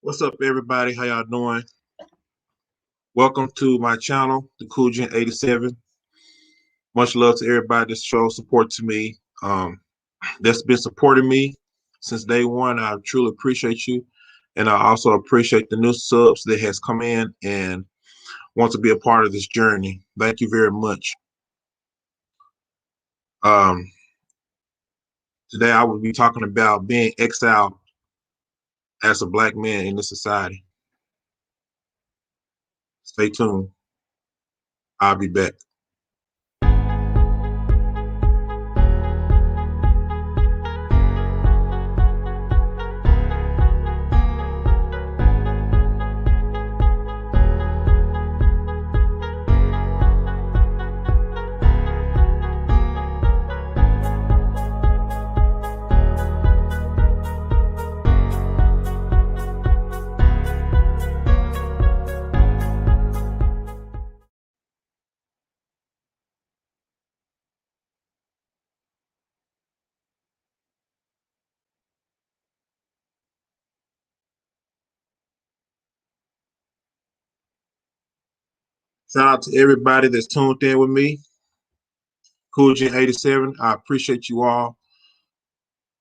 What's up, everybody? How y'all doing? Welcome to my channel, the Cool Gen 87. Much love to everybody that shows support to me. That's been supporting me since day one. I truly appreciate you, and I also appreciate the new subs that has come in and want to be a part of this journey. Thank you very much. Um, Today I will be talking about being exiled as a black man in this society. Stay tuned. I'll be back. Shout out to everybody that's tuned in with me. Cool Gen 87. I appreciate you all.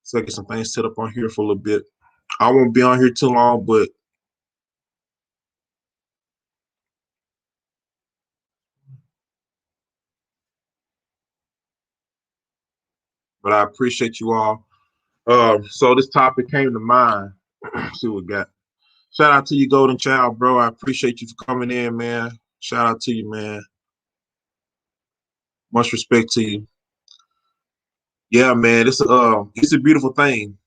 So I get some things set up on here for a little bit. I won't be on here too long, but I appreciate you all. So this topic came to mind. See what we got. Shout out to you, Golden Child, bro. I appreciate you for coming in, man. Shout out to you, man. Much respect to you. Yeah, man. It's a beautiful thing.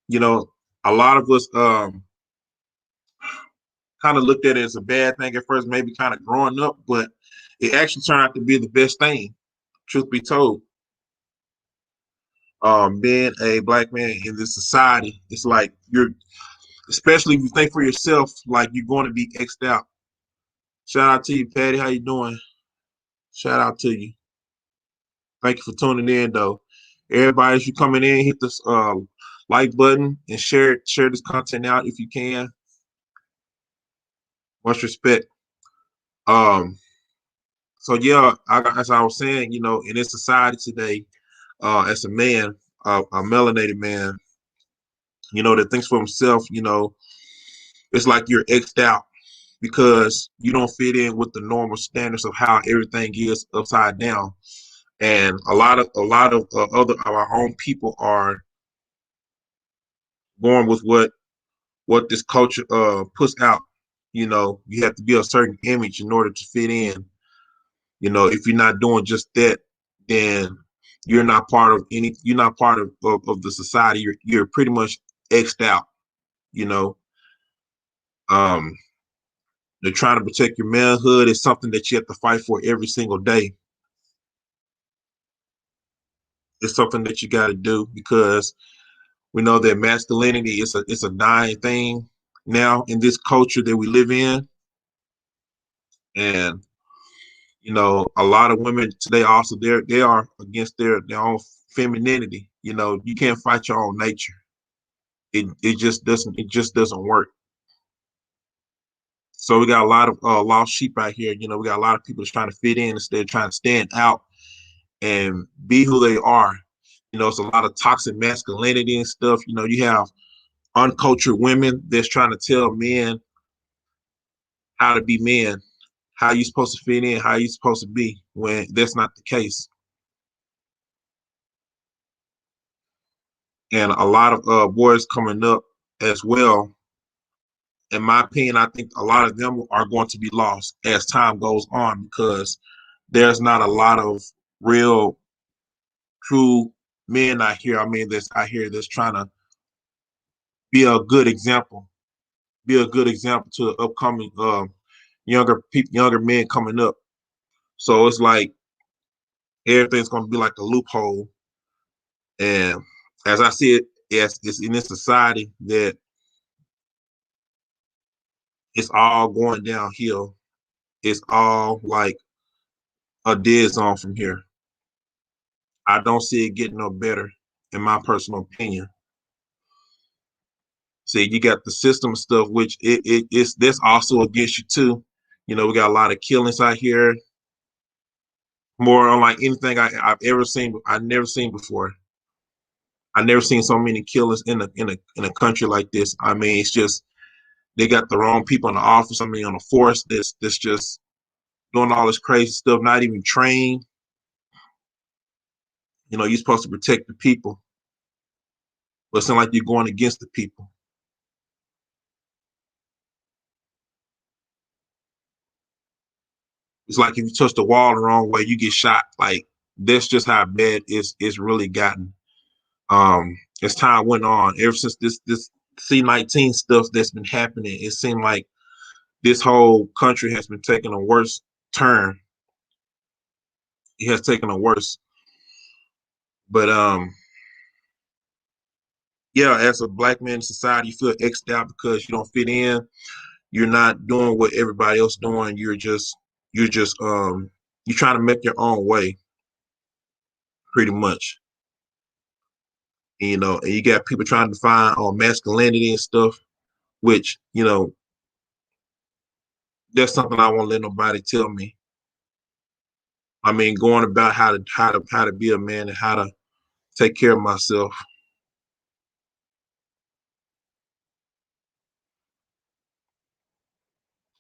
You know, a lot of us kind of looked at it as a bad thing at first, maybe kind of growing up, but it actually turned out to be the best thing. Truth be told. Being a black man in this society, it's like especially if you think for yourself, like you're going to be X'd out. Shout out to you, Patty. How you doing? Shout out to you. Thank you for tuning in, though. Everybody, as you coming in, hit this like button and share this content out if you can. Much respect. So yeah, as I was saying, you know, in this society today, as a man, a melanated man, you know, that thinks for himself, you know, it's like you're X'd out because you don't fit in with the normal standards of how everything is upside down. And a lot of other of our own people are going with what this culture puts out. You know, you have to be a certain image in order to fit in. You know, if you're not doing just that, then you're not part of you're not part of the society. You're pretty much X'd out, you know. Um, they're trying to protect your manhood is something that you have to fight for every single day. It's something that you got to do because we know that masculinity is a dying thing now in this culture that we live in. And you know, a lot of women today also they are against their own femininity. You know, you can't fight your own nature. It just doesn't work. So we got a lot of lost sheep out here. You know, we got a lot of people that's trying to fit in instead of trying to stand out and be who they are. You know, it's a lot of toxic masculinity and stuff. You know, you have uncultured women that's trying to tell men how to be men, how you supposed to fit in, how you supposed to be, when that's not the case. And a lot of boys coming up as well. In my opinion, I think a lot of them are going to be lost as time goes on because there's not a lot of real, true men out here. I mean, that's trying to be a good example, to upcoming younger men coming up. So it's like everything's going to be like a loophole. And as I see it, yes, it's in this society that it's all going downhill. It's all like a dead zone from here. I don't see it getting no better, in my personal opinion. See, you got the system stuff, which it's that's also against you too. You know, we got a lot of killings out here, more unlike anything I've ever seen. I've never seen before. I've never seen so many killings in a country like this. I mean, it's just they got the wrong people in the office. I mean, on the force that's just doing all this crazy stuff, not even trained. You know, you're supposed to protect the people, but it's not like you're going against the people. It's like if you touch the wall the wrong way, you get shot. Like that's just how bad it's really gotten. As time went on, ever since this C-19 stuff that's been happening, it seemed like this whole country has been taking a worse turn. It has taken a worse. But yeah, as a black man in society, you feel xed out because you don't fit in. You're not doing what everybody else doing. You're just you're trying to make your own way, pretty much. You know, and you got people trying to find masculinity and stuff, which, you know, that's something I won't let nobody tell me. I mean, going about how to be a man and how to take care of myself.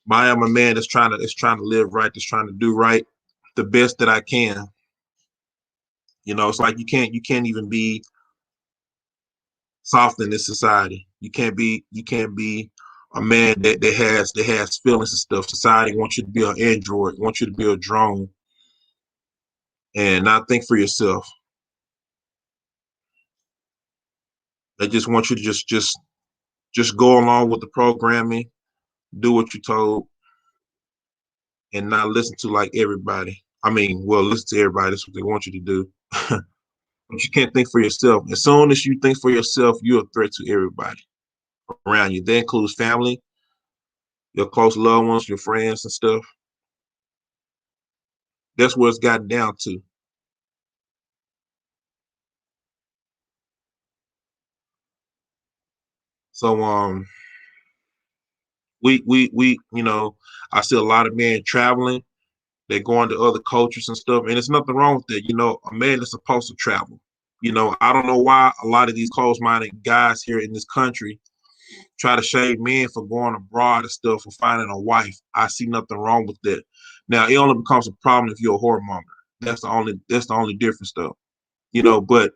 But I am a man that's trying to live right, that's trying to do right, the best that I can. You know, it's like you can't even be soft in this society. You can't be a man that has feelings and stuff. Society wants you to be an android, wants you to be a drone, and not think for yourself. They just want you to just go along with the programming, do what you're told, and not listen to like everybody. I mean, well, listen to everybody. That's what they want you to do. But you can't think for yourself. As soon as you think for yourself, you're a threat to everybody around you. That includes family, your close loved ones, your friends and stuff. That's where it's gotten down to. So we you know, I see a lot of men traveling. They're going to other cultures and stuff, and there's nothing wrong with that. You know, a man is supposed to travel. You know, I don't know why a lot of these closed-minded guys here in this country try to shade men for going abroad and stuff for finding a wife. I see nothing wrong with that. Now it only becomes a problem if you're a whoremonger. That's the only difference though. You know, but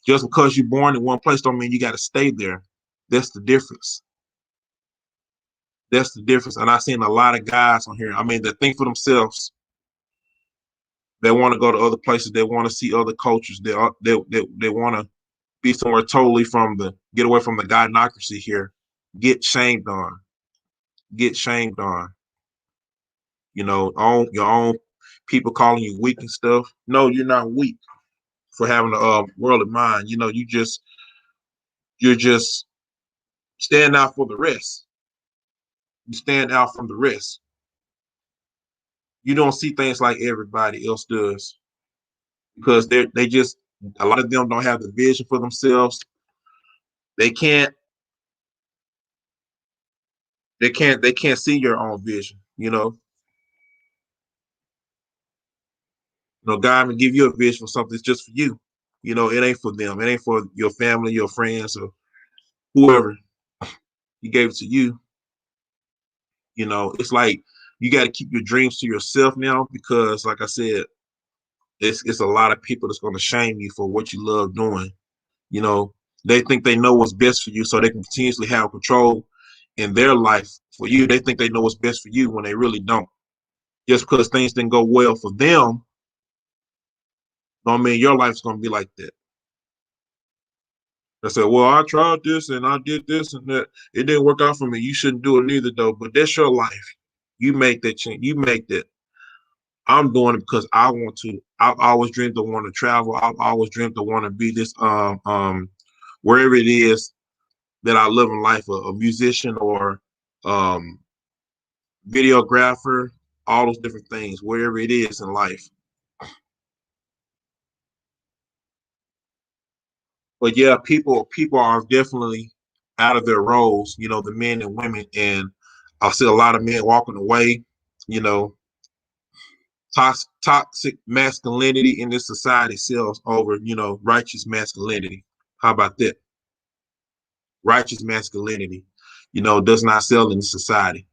just because you're born in one place don't mean you got to stay there. That's the difference. That's the difference. And I've seen a lot of guys on here. I mean, that think for themselves. They want to go to other places. They want to see other cultures. They want to be somewhere totally from the get away from the gynocracy here. Get shamed on. Get shamed on. You know, on your own people calling you weak and stuff. No, you're not weak for having a worldly mind. You know, you're just stand out for the rest. You stand out from the rest. You don't see things like everybody else does because they just a lot of them don't have the vision for themselves. They can't they can't see your own vision. God will give you a vision for something that's just for you. It ain't for them. It ain't for your family, your friends, or whoever. He gave it to you. It's like you got to keep your dreams to yourself now because, like I said, it's a lot of people that's going to shame you for what you love doing. You know, they think they know what's best for you, so they can continuously have control in their life for you. They think they know what's best for you when they really don't. Just because things didn't go well for them, don't mean your life's going to be like that. I said, well, I tried this and I did this and that. It didn't work out for me. You shouldn't do it either, though. But that's your life. You make that change. You make that. I'm doing it because I want to. I always dreamed of wanting to travel. I always dreamed of wanting to be this wherever it is that I live in life, a musician or um videographer, all those different things, wherever it is in life. But yeah, people are definitely out of their roles, the men and women. And I see a lot of men walking away, you know, toxic masculinity in this society sells over, righteous masculinity. How about that? Righteous masculinity, does not sell in society,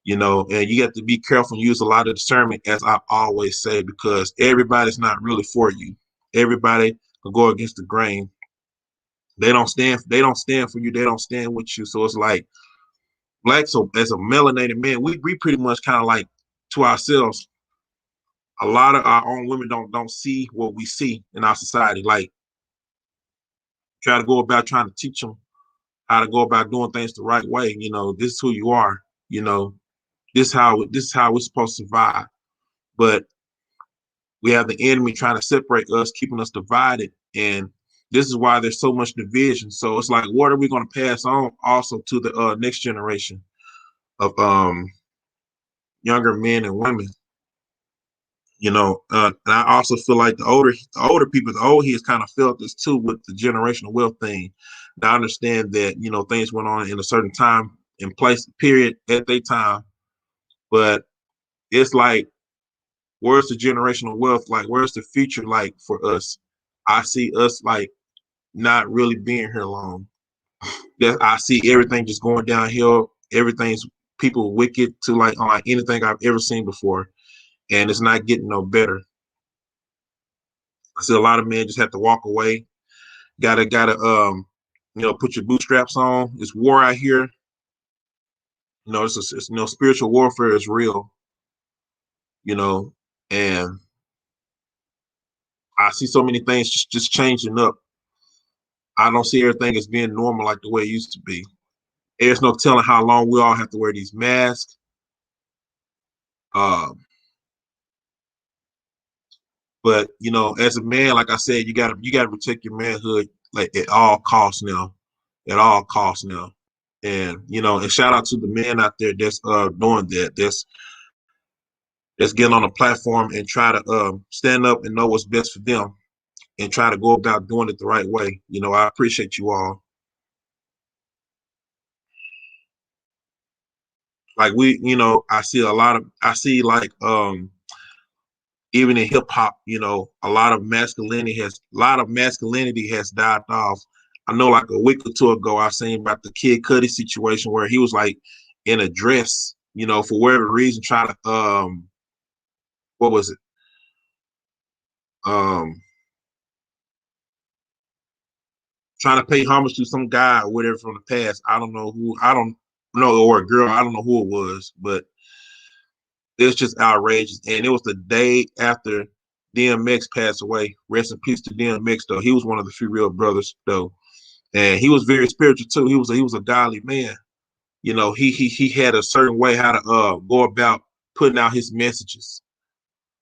and you have to be careful and use a lot of discernment, as I always say, because everybody's not really for you. Everybody can go against the grain. They don't stand for you. They don't stand with you. So it's like black. So as a melanated man, we pretty much kind of like to ourselves. A lot of our own women don't see what we see in our society. Like try to go about trying to teach them how to go about doing things the right way. This is who you are. You know, this is how we're supposed to survive. But we have the enemy trying to separate us, keeping us divided, and this is why there's so much division. So it's like, what are we going to pass on also to the next generation of younger men and women? And I also feel like the older people, the old heads kind of felt this too with the generational wealth thing. Now, I understand that things went on in a certain time and place period at their time, but it's like, where's the generational wealth? Like, where's the future like for us? I see us like not really being here long. That I see everything just going downhill. Everything's people wicked to like unlike anything I've ever seen before, and it's not getting no better. I see a lot of men just have to walk away. Gotta put your bootstraps on. It's war out here. Spiritual warfare is real. You know, and I see so many things just changing up. I don't see everything as being normal like the way it used to be. There's no telling how long we all have to wear these masks. Um, but as a man, like I said, you gotta protect your manhood like at all costs now. At all costs now. And shout out to the men out there that's doing that. That's getting on a platform and try to stand up and know what's best for them and try to go about doing it the right way. I appreciate you all. Like I see like even in hip hop, a lot of masculinity has died off. I know like a week or two ago I seen about the Kid Cudi situation where he was like in a dress, for whatever reason, trying to what was it? Um Trying to pay homage to some guy or whatever from the past. I don't know, or a girl, I don't know who it was, but it's just outrageous. And it was the day after DMX passed away. Rest in peace to DMX though. He was one of the few real brothers though. And he was very spiritual too. He was a godly man. He had a certain way how to go about putting out his messages.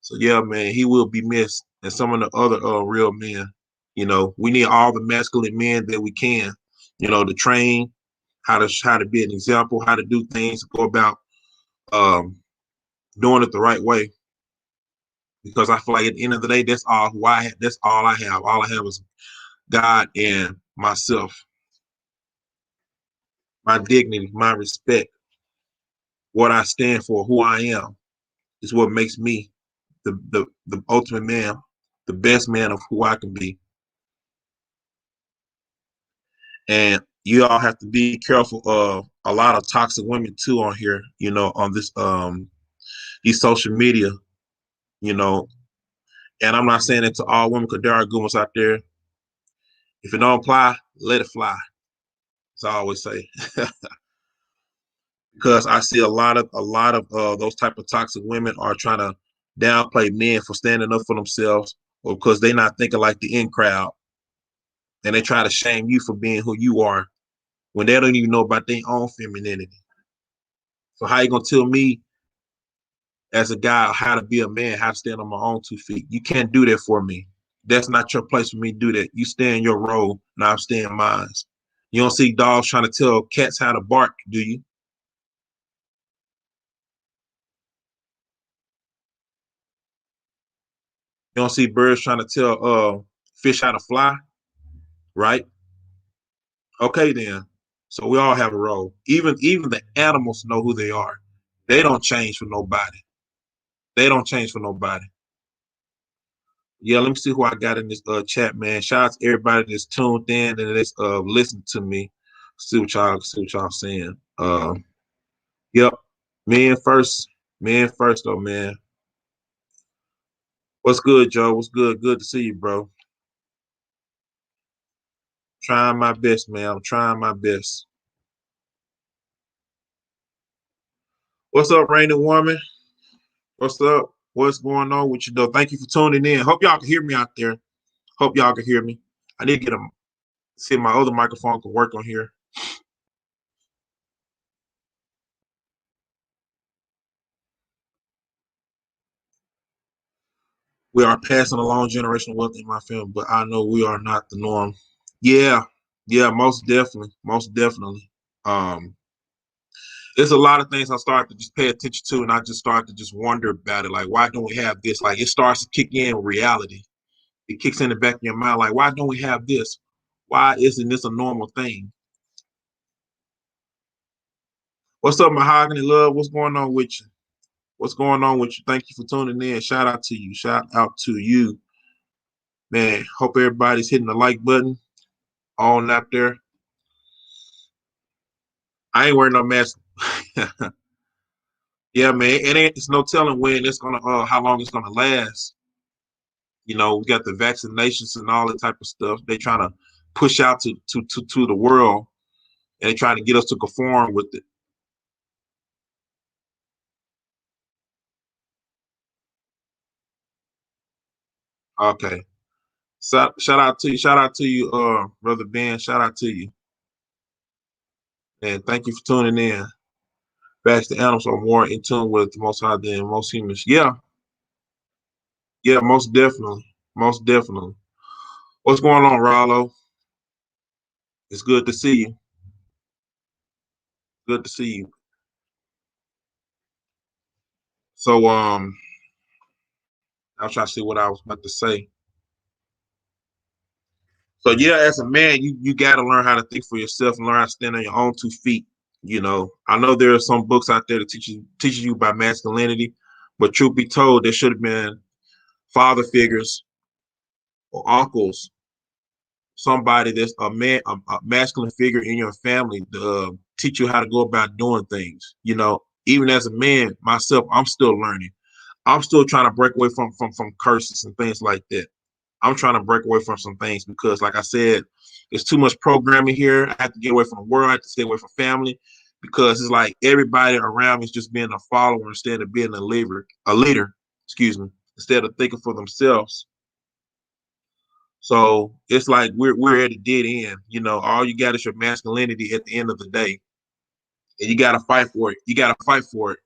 So yeah, man, he will be missed. And some of the other real men. We need all the masculine men that we can. To train how to be an example, how to do things, go about um, doing it the right way. Because I feel like at the end of the day, that's all who I have. That's all I have. All I have is God and myself, my dignity, my respect, what I stand for, who I am is what makes me the ultimate man, the best man of who I can be. And you all have to be careful of a lot of toxic women too on here, on this these social media, you know. And I'm not saying it to all women because there are good ones out there. If it don't apply, let it fly. As I always say. Because I see a lot of those type of toxic women are trying to downplay men for standing up for themselves or because they're not thinking like the in crowd. And they try to shame you for being who you are when they don't even know about their own femininity. So how you gonna tell me as a guy how to be a man, how to stand on my own 2 feet? You can't do that for me. That's not your place for me to do that. You stay in your role and I'll stay in mine. You don't see dogs trying to tell cats how to bark, do you? You don't see birds trying to tell fish how to fly, right? Okay then. So we all have a role. Even the animals know who they are. They don't change for nobody. They don't change for nobody. Yeah, let me see who I got in this chat, man. Shout out to everybody that's tuned in and that's listening to me. See what y'all saying. Yep. Men first. Men first though, man. What's good, Joe? What's good? Good to see you, bro. Trying my best, man. I'm trying my best. What's up, Rainy Woman? What's up? What's going on with you, though? Thank you for tuning in. Hope y'all can hear me out there. Hope y'all can hear me. I need to get a see if my other microphone can work on here. We are passing along generational wealth in my family, but I know we are not the norm. Yeah, yeah, most definitely, most definitely. Um, there's a lot of things I started to just pay attention to, and I just started to just wonder about it. Like, why don't we have this? Like, it starts to kick in reality. It kicks in the back of your mind. Like, why don't we have this? Why isn't this a normal thing? What's up, Mahogany Love? What's going on with you? What's going on with you? Thank you for tuning in. Shout out to you. Shout out to you, man. Hope everybody's hitting the like button on out there. I ain't wearing no mask. Yeah, man. It's no telling when it's gonna how long it's gonna last. You know, we got the vaccinations and all that type of stuff. They trying to push out to the world, and they trying to get us to conform with it. Okay. So, shout out to you. Shout out to you, brother Ben. Shout out to you, and thank you for tuning in. Backs the animals are more in tune with the Most High than most humans. Yeah, yeah, most definitely, most definitely. What's going on, Rollo? It's good to see you. Good to see you. So, I was trying to see what I was about to say. So, yeah, as a man, you got to learn how to think for yourself and learn how to stand on your own 2 feet. You know, I know there are some books out there that teaches you about masculinity, but truth be told, there should have been father figures or uncles, somebody that's a man, a masculine figure in your family to teach you how to go about doing things. You know, even as a man myself, I'm still learning. I'm still trying to break away from curses and things like that. I'm trying to break away from some things because, like I said, there's too much programming here. I have to get away from the world. I have to stay away from family because it's like everybody around me is just being a follower instead of being a leader. A leader, excuse me, instead of thinking for themselves. So it's like we're at a dead end. You know, all you got is your masculinity at the end of the day, and you got to fight for it. You got to fight for it.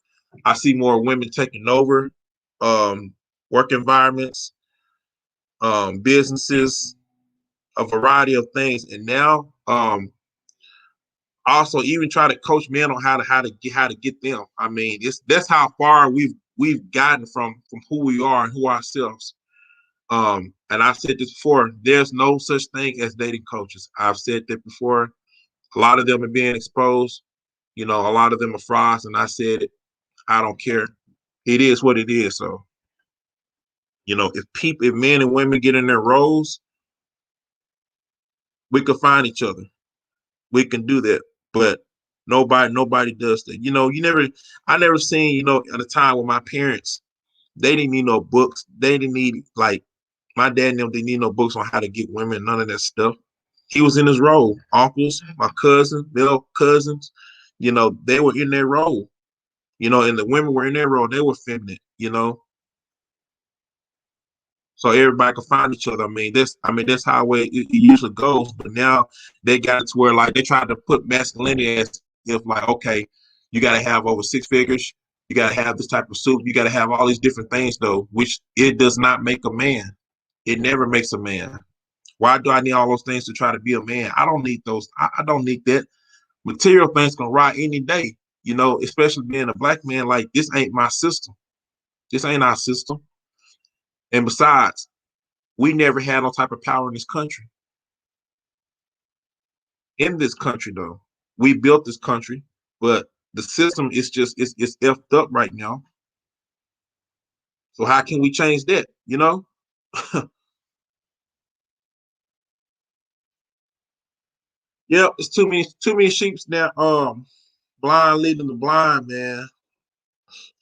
I see more women taking over um, work environments, businesses, a variety of things, and now also even try to coach men on how to get them. I mean, it's that's how far we've gotten from who we are and who ourselves. And I've said this before. There's no such thing as dating coaches. I've said that before. A lot of them are being exposed. You know, a lot of them are frauds, and I said it. I don't care. It is what it is. So, you know, if men and women get in their roles, we can find each other. We can do that. But nobody does that. You know, I never seen, you know, at a time when my parents, they didn't need no books. They didn't need like my dad and them didn't need no books on how to get women, none of that stuff. He was in his role. Uncles, my cousins, male cousins, you know, they were in their role. You know, and the women were in their role. They were feminine, you know. So everybody can find each other. That's how it usually goes. But now they got it to where like they try to put masculinity as if like, okay, you gotta have over 6 figures, you gotta have this type of suit, you gotta have all these different things though, which it does not make a man. It never makes a man. Why do I need all those things to try to be a man? I don't need those. I don't need that. Material things can rot any day, you know, especially being a black man. Like, this ain't my system. This ain't our system. And besides, we never had no type of power in this country. In this country, though. We built this country, but the system is just it's effed up right now. So how can we change that? You know? Yeah, it's too many sheeps now. Blind leading the blind, man.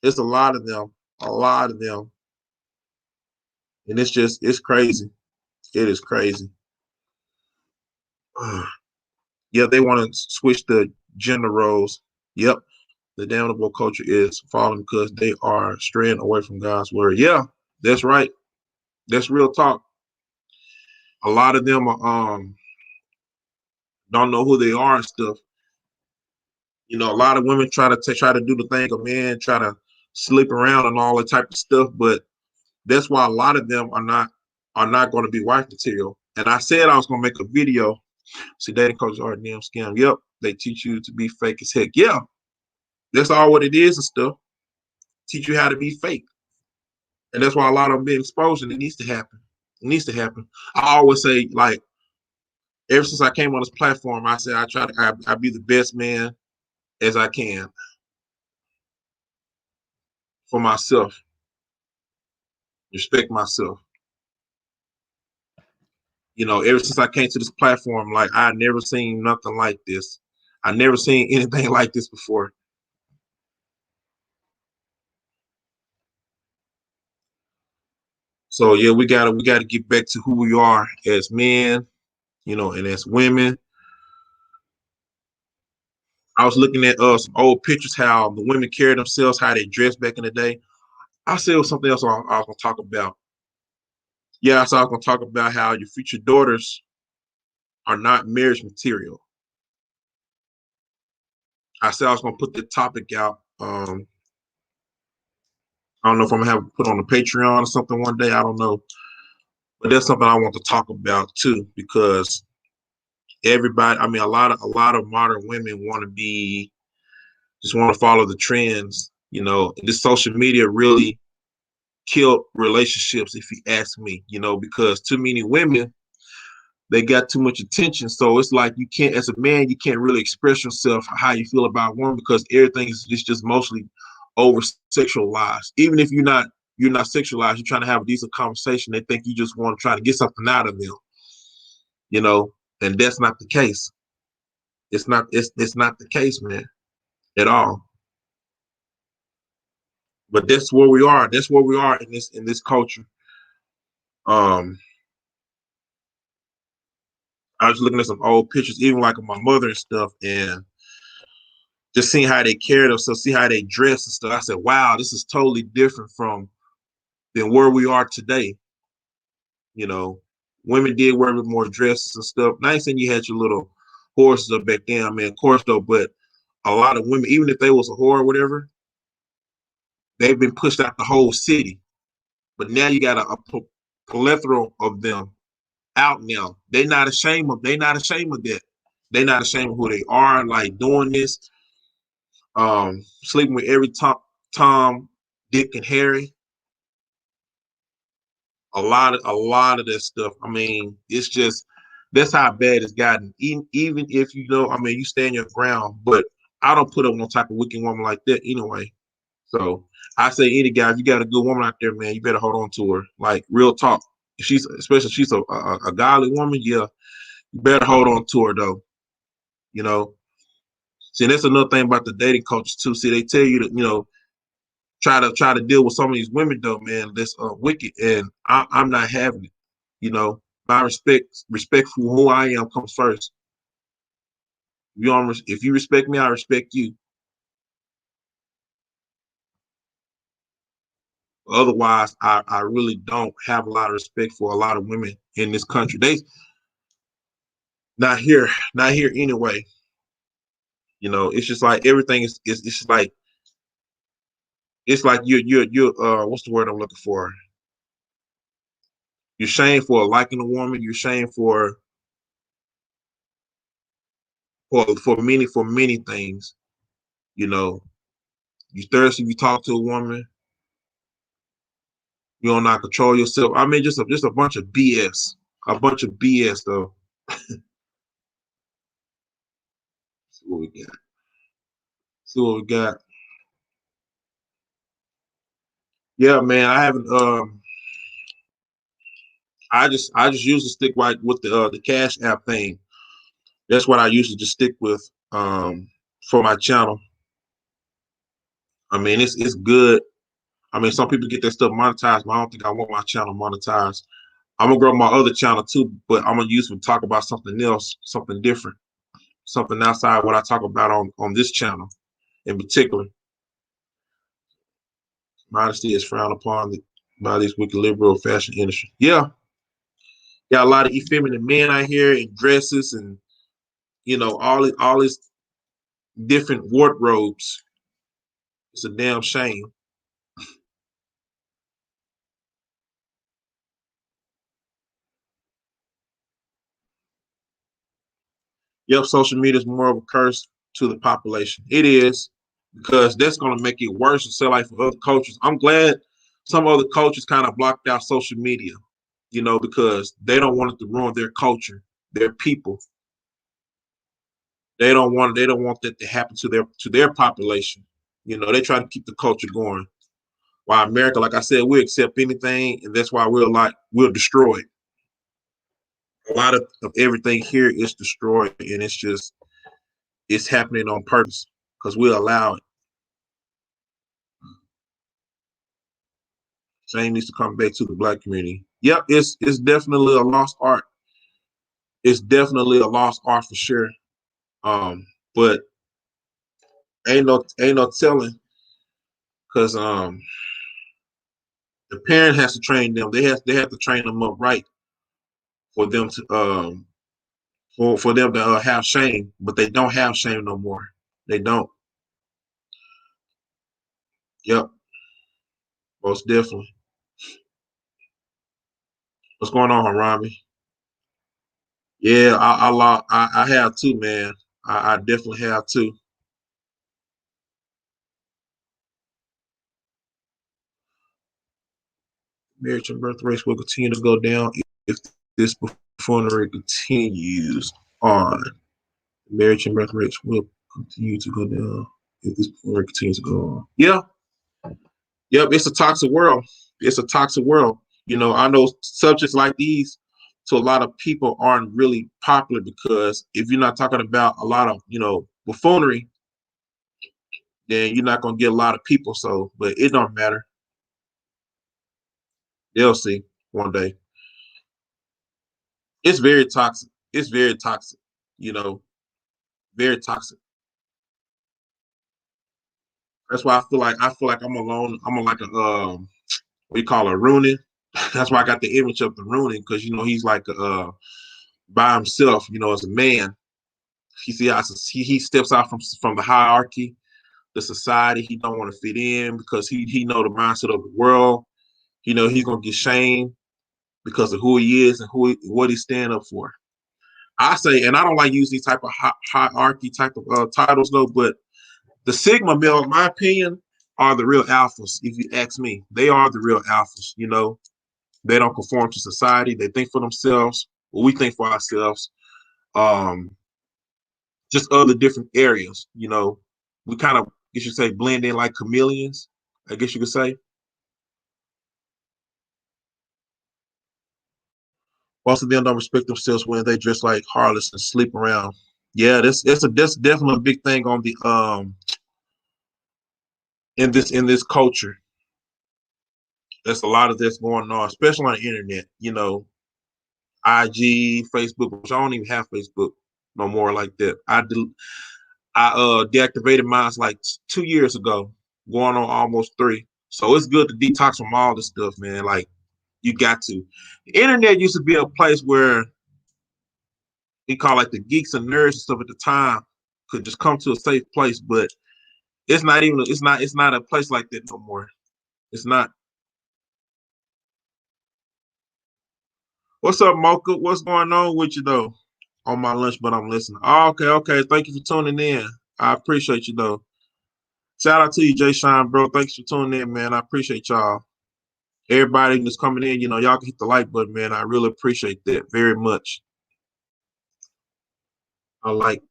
It's a lot of them, a lot of them, and it's crazy. It is crazy. Yeah, they want to switch the gender roles. Yep, the damnable culture is falling because they are straying away from God's word. Yeah, that's right. That's real talk. A lot of them are, don't know who they are and stuff. You know, a lot of women try to do the thing of men, try to slip around and all that type of stuff. But that's why a lot of them are not going to be wife material. And I said I was going to make a video. See, dating coaches are a damn scam. Yep, they teach you to be fake as heck. Yeah, that's all what it is and stuff. Teach you how to be fake. And that's why a lot of them being exposed, and it needs to happen. It needs to happen. I always say, like, ever since I came on this platform, I said I be the best man as I can for myself, respect myself. You know, ever since I came to this platform, like I never seen nothing like this. I never seen anything like this before. So yeah, we gotta get back to who we are as men, and as women. I was looking at some old pictures, how the women carry themselves, how they dressed back in the day. I said it was something else I was gonna talk about. Yeah, so I was gonna talk about how your future daughters are not marriage material. I said I was gonna put the topic out. I don't know if I'm gonna have it put on the Patreon or something one day. I don't know, but that's something I want to talk about too, because everybody, I mean, a lot of modern women want to be, just want to follow the trends. This social media really killed relationships, if you ask me. Because too many women, they got too much attention. So it's like you can't, as a man, you can't really express yourself how you feel about a woman, because everything is just mostly over sexualized. Even if you're not sexualized, you're trying to have a decent conversation. They think you just want to try to get something out of them, you know, and that's not the case. It's not the case, man, at all. But that's where we are. That's where we are in this culture. Um, I was looking at some old pictures, even like of my mother and stuff, and just seeing how they carry themselves, see how they dress and stuff. I said, wow, this is totally different from than where we are today. You know, Women did wear more dresses and stuff. Nice, and you had your little horses up back then. I mean, of course, though, but a lot of women, even if they was a whore or whatever, they've been pushed out the whole city. But now you got a plethora of them out now. They not ashamed of that. They're not ashamed of who they are, like doing this, sleeping with every Tom, Dick, and Harry. A lot of that stuff. I mean, it's just, that's how bad it's gotten. Even if I mean, you stand your ground, but I don't put up no type of wicked woman like that anyway. So I say, any guy, if you got a good woman out there, man, you better hold on to her. Like, real talk. If especially if she's a godly woman, yeah, you better hold on to her though. You know. See, that's another thing about the dating culture too. See, they tell you that, try to deal with some of these women though, man. That's wicked, and I'm not having it. My respect for who I am comes first. If you respect me, I respect you. Otherwise, I really don't have a lot of respect for a lot of women in this country. They not here anyway. It's just like everything is it's just like, it's like you're what's the word I'm looking for? You're shamed for liking a woman. You're shamed for many things. You know, you thirsty. You talk to a woman. You don't not control yourself. I mean, just a bunch of BS. A bunch of BS though. what we got. See what we got. Yeah, man. I haven't. I just usually stick right with the Cash App thing. That's what I usually just stick with for my channel. I mean, it's good. I mean, some people get their stuff monetized, but I don't think I want my channel monetized. I'm gonna grow my other channel too, but I'm gonna use it to talk about something else, something different, something outside what I talk about on this channel in particular. Modesty is frowned upon by this wicked liberal fashion industry. Yeah, got a lot of effeminate men out here in dresses and all these different wardrobes. It's a damn shame. Yep, social media is more of a curse to the population. It is because that's going to make it worse to sell like for other cultures. I'm glad some other cultures kind of blocked out social media, because they don't want it to ruin their culture, their people. They don't want that to happen to their population. They try to keep the culture going. While America, like I said, we accept anything, and that's why we'll destroy it. A lot of everything here is destroyed, and it's happening on purpose because we allow it. Shame needs to come back to the black community. Yep, it's definitely a lost art. It's definitely a lost art for sure. But ain't no telling because the parent has to train them. They have to train them up right for them to for them to have shame, but they don't have shame no more. They don't. Yep, most definitely. What's going on, Harami? Yeah, I have too, man. I definitely have too. Marriage and birth rates will continue to go down if this buffoonery continues on. Marriage and birth rates will continue to go down if this buffoonery continues to go on. Yeah, yep. It's a toxic world. It's a toxic world. I know subjects like these to a lot of people aren't really popular because if you're not talking about a lot of buffoonery, then you're not gonna get a lot of people. So, but it don't matter. They'll see one day. It's very toxic. It's very toxic. You know, very toxic. That's why I feel like I'm alone. I'm like a what you call a Rooney. That's why I got the image of the Rooney because he's like by himself. As a man, he steps out from the hierarchy, the society. He don't want to fit in because he know the mindset of the world. He's gonna get shamed because of who he is and what he's stand up for. I say, and I don't like using these type of hierarchy type of titles though, but the Sigma male, in my opinion, are the real alphas. If you ask me, they are the real alphas. They don't conform to society. They think for themselves. Well, we think for ourselves. Um, just other different areas. We kind of, you should say, blend in like chameleons. I guess you could say. Most of them don't respect themselves when they dress like harlots and sleep around. Yeah, that's definitely a big thing on the in this culture. There's a lot of this going on, especially on the internet. IG, Facebook, which I don't even have Facebook no more like that. I deactivated mine like 2 years ago, going on almost 3. So it's good to detox from all this stuff, man. Like you got to. The internet used to be a place where we call like the geeks and nerds and stuff at the time could just come to a safe place, but it's not a place like that no more. It's not. What's up, Mocha? What's going on with you though? On my lunch, but I'm listening. Oh, okay, okay. Thank you for tuning in. I appreciate you though. Shout out to you, Jay Shine, bro. Thanks for tuning in, man. I appreciate y'all. Everybody that's coming in, y'all can hit the like button, man. I really appreciate that very much. I like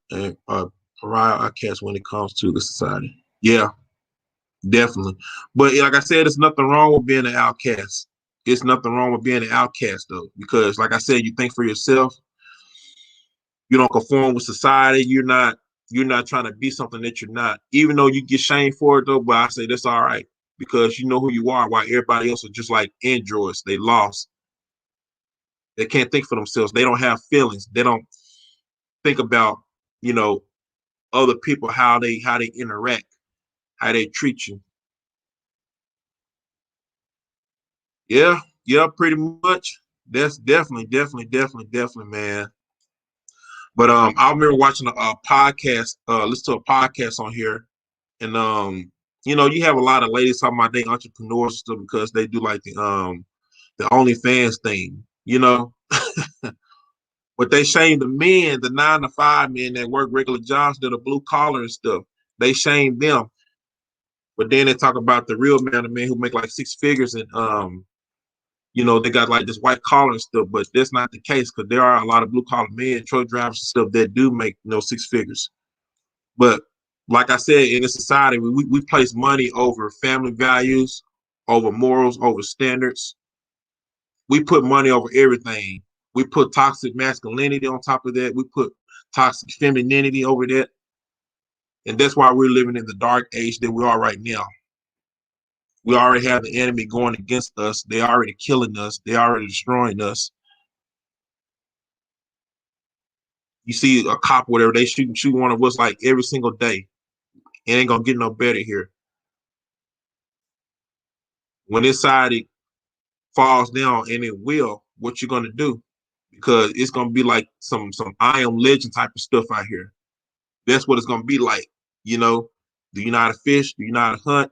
pariah outcast when it comes to the society. Yeah, definitely. But like I said, there's nothing wrong with being an outcast. It's nothing wrong with being an outcast though, because like I said, you think for yourself. You don't conform with society. You're not trying to be something that you're not. Even though you get shamed for it though, but I say that's all right because you know who you are. While everybody else are just like androids, they lost. They can't think for themselves. They don't have feelings. They don't think about you know other people how they interact, how they treat you. Yeah, yeah, pretty much. That's definitely, man. But I remember watching a podcast, listen to a podcast on here, and you have a lot of ladies talking about they entrepreneurs and stuff because they do like the OnlyFans thing, But they shame the men, the 9 to 5 men that work regular jobs that are blue collar and stuff. They shame them. But then they talk about the real man, the men who make like 6 figures and they got like this white collar and stuff, but that's not the case because there are a lot of blue collar men, truck drivers and stuff that do make 6 figures. But like I said, in a society, we place money over family values, over morals, over standards. We put money over everything. We put toxic masculinity on top of that. We put toxic femininity over that. And that's why we're living in the dark age that we are right now. We already have the enemy going against us. They already killing us. They already destroying us. You see a cop, whatever, they shoot one of us like every single day. It ain't gonna get no better here. When this side falls down, and it will, what you gonna do? Because it's gonna be like some I Am Legend type of stuff out here. That's what it's gonna be like. You know, do you know how to fish? Do you know how to hunt?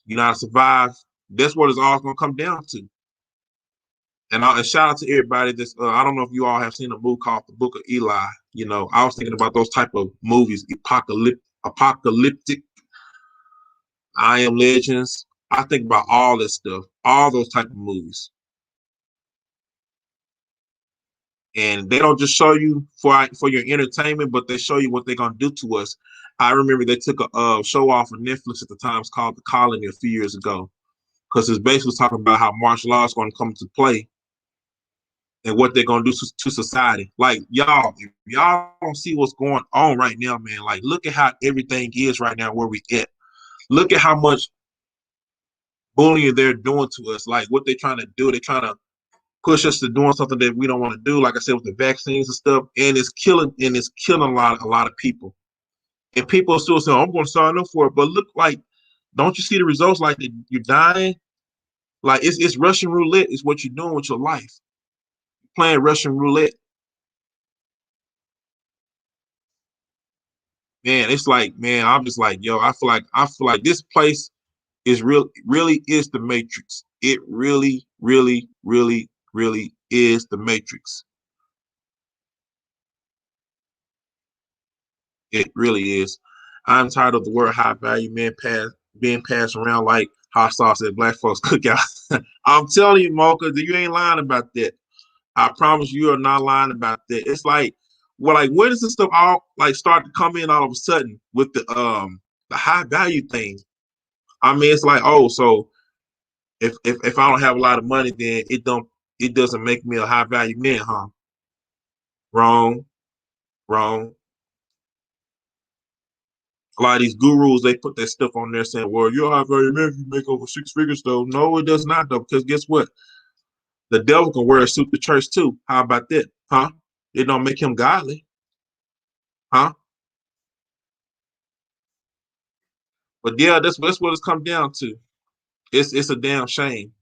Do you know how to survive? That's what it's all gonna come down to. And shout out to everybody. That's I don't know if you all have seen a movie called The Book of Eli. I was thinking about those type of movies, apocalyptic, I Am Legends. I think about all this stuff, all those type of movies. And they don't just show you for your entertainment, but they show you what they're gonna do to us. I remember they took a show off of Netflix at the time. It's called The Colony a few years ago, because it's basically talking about how martial law is going to come into play and what they're going to do to society. Like y'all, if y'all don't see what's going on right now, man. Like look at how everything is right now where we at. Look at how much bullying they're doing to us. Like what they're trying to do. They're trying to push us to doing something that we don't want to do. Like I said, with the vaccines and stuff, and it's killing a lot of people. And people are still saying, "I'm going to sign up for it," but look, like, don't you see the results? Like you're dying. Like it's Russian roulette is what you're doing with your life. Playing Russian roulette, man. It's like, man, I'm just like, yo, I feel like this place is really is the Matrix. It really, really, really, really is the Matrix. It really is. I'm tired of the word high value man being passed around like hot sauce at black folks cookout. I'm telling you, Mocha, you ain't lying about that. I promise you are not lying about that. It's like, well, like when does this stuff all like start to come in all of a sudden with the high value thing? I mean, it's like, oh, so if I don't have a lot of money, then it doesn't make me a high value man, huh? Wrong, wrong. A lot of these gurus, they put that stuff on there saying, well, you're a high value man if you make over 6 figures though. No, it does not though, because guess what? The devil can wear a suit to church too. How about that? Huh? It don't make him godly, huh? But yeah, that's what it's come down to. It's a damn shame.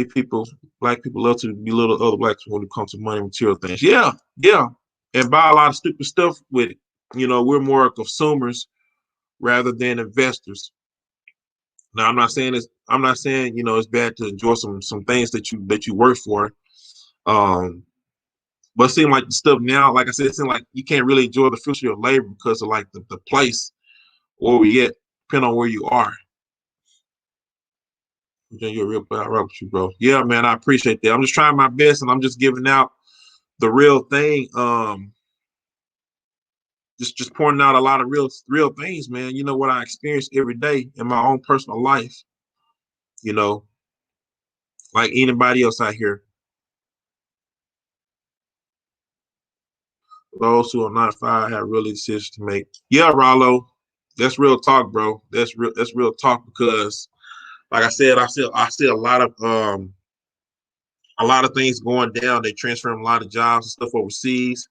people, black people love to belittle other blacks when it comes to money and material things. Yeah, yeah, and buy a lot of stupid stuff with it. We're more consumers rather than investors. Now, I'm not saying it's bad to enjoy some things that you work for. Um, but it seems like the stuff now, like I said, it seems like you can't really enjoy the fruits of your labor because of like the place where we at, depending on where you are. You're a real player. I rock with you, bro. Yeah, man, I appreciate that. I'm just trying my best, and I'm just giving out the real thing. just pointing out a lot of real things, man. You know what I experience every day in my own personal life. You know, like anybody else out here. Those who are not fired have really decisions to make. Yeah, Rollo, that's real talk, bro. That's real talk because, like I said, I see a lot of things going down. They transferring a lot of jobs and stuff overseas.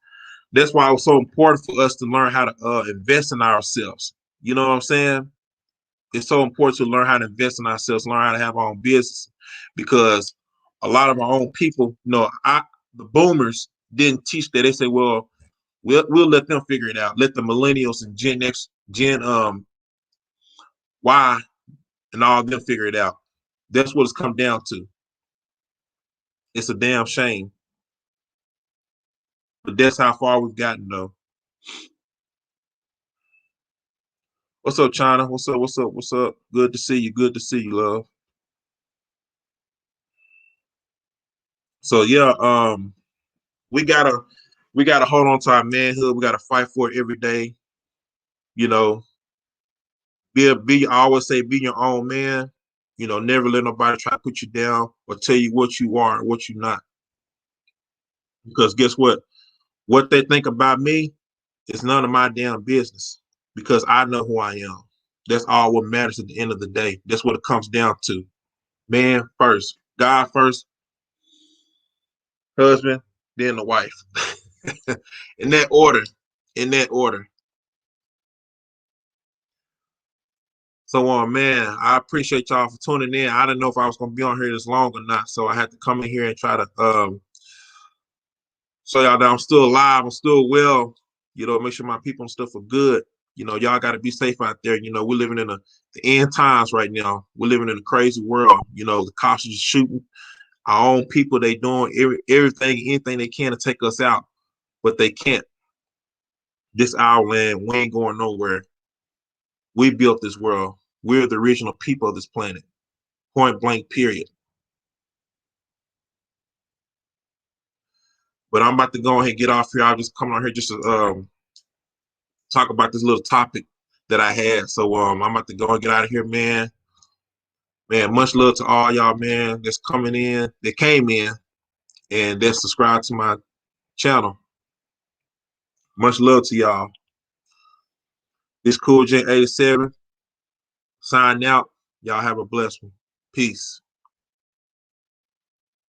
That's why it was so important for us to learn how to invest in ourselves. You know what I'm saying? It's so important to learn how to invest in ourselves, learn how to have our own business, because a lot of our own people, the boomers didn't teach that. They say, well, we'll let them figure it out. Let the millennials and Gen X, Gen Y, and all of them figure it out. That's what it's come down to. It's a damn shame, but that's how far we've gotten, though. What's up, China? What's up? What's up? What's up? Good to see you. Good to see you, love. So yeah, we gotta we gotta hold on to our manhood. We gotta fight for it every day. You know, I always say be your own man. You know, never let nobody try to put you down or tell you what you are and what you're not. Because guess what? What they think about me is none of my damn business. Because I know who I am. That's all what matters at the end of the day. That's what it comes down to. Man first, God first, husband, then the wife. In that order. In that order. So, man, I appreciate y'all for tuning in. I didn't know if I was going to be on here this long or not, so I had to come in here and try to show y'all that I'm still alive, I'm still well. You know, make sure my people and stuff are good. You know, y'all got to be safe out there. You know, we're living in the end times right now. We're living in a crazy world. You know, the cops are just shooting our own people. They doing everything, anything they can to take us out, but they can't. This our land. We ain't going nowhere. We built this world. We're the original people of this planet. Point blank, period. But I'm about to go ahead and get off here. I'll just come on here just to talk about this little topic that I had. So I'm about to go and get out of here, man. Man, much love to all y'all, man, that's coming in, that came in, and that's subscribed to my channel. Much love to y'all. This Cool J 87. Sign out. Y'all have a blessed one. Peace.